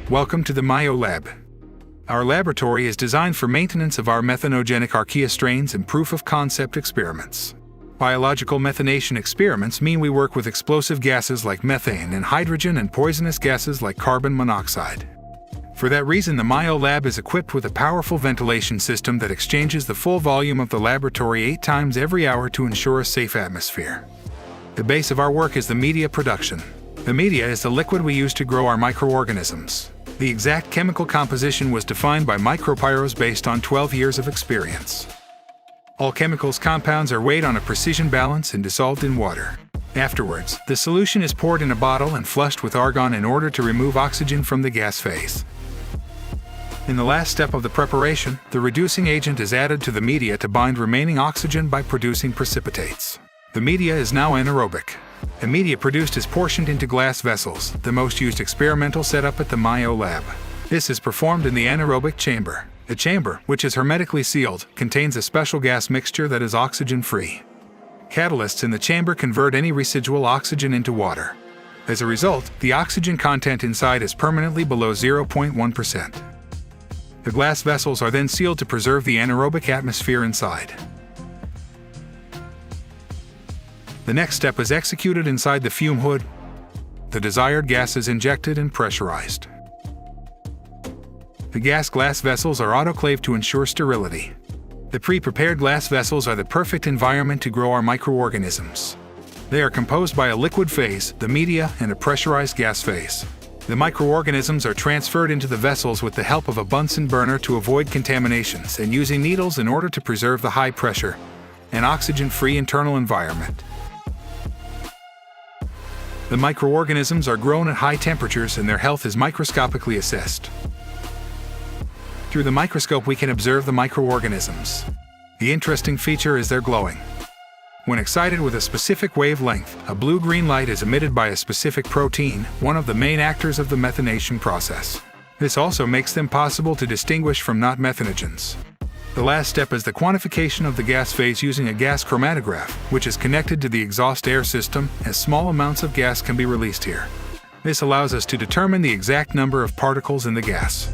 Welcome to the MioLAB. Our laboratory is designed for maintenance of our methanogenic archaea strains and proof-of-concept experiments. Biological methanation experiments mean we work with explosive gases like methane and hydrogen and poisonous gases like carbon monoxide. For that reason, the MioLAB is equipped with a powerful ventilation system that exchanges the full volume of the laboratory 8 times every hour to ensure a safe atmosphere. The base of our work is the media production. The media is the liquid we use to grow our microorganisms. The exact chemical composition was defined by MicroPyros based on 12 years of experience. All chemicals compounds are weighed on a precision balance and dissolved in water. Afterwards, the solution is poured in a bottle and flushed with argon in order to remove oxygen from the gas phase. In the last step of the preparation, the reducing agent is added to the media to bind remaining oxygen by producing precipitates. The media is now anaerobic. The media produced is portioned into glass vessels, the most used experimental setup at the MioLAB. This is performed in the anaerobic chamber. The chamber, which is hermetically sealed, contains a special gas mixture that is oxygen-free. Catalysts in the chamber convert any residual oxygen into water. As a result, the oxygen content inside is permanently below 0.1%. The glass vessels are then sealed to preserve the anaerobic atmosphere inside. The next step is executed inside the fume hood. The desired gas is injected and pressurized. The glass vessels are autoclaved to ensure sterility. The pre-prepared glass vessels are the perfect environment to grow our microorganisms. They are composed by a liquid phase, the media, and a pressurized gas phase. The microorganisms are transferred into the vessels with the help of a Bunsen burner to avoid contaminations and using needles in order to preserve the high pressure and oxygen-free internal environment. The microorganisms are grown at high temperatures and their health is microscopically assessed. Through the microscope we can observe the microorganisms. The interesting feature is their glowing. When excited with a specific wavelength, a blue-green light is emitted by a specific protein, one of the main actors of the methanation process. This also makes them possible to distinguish from not methanogens. The last step is the quantification of the gas phase using a gas chromatograph, which is connected to the exhaust air system, as small amounts of gas can be released here. This allows us to determine the exact number of particles in the gas.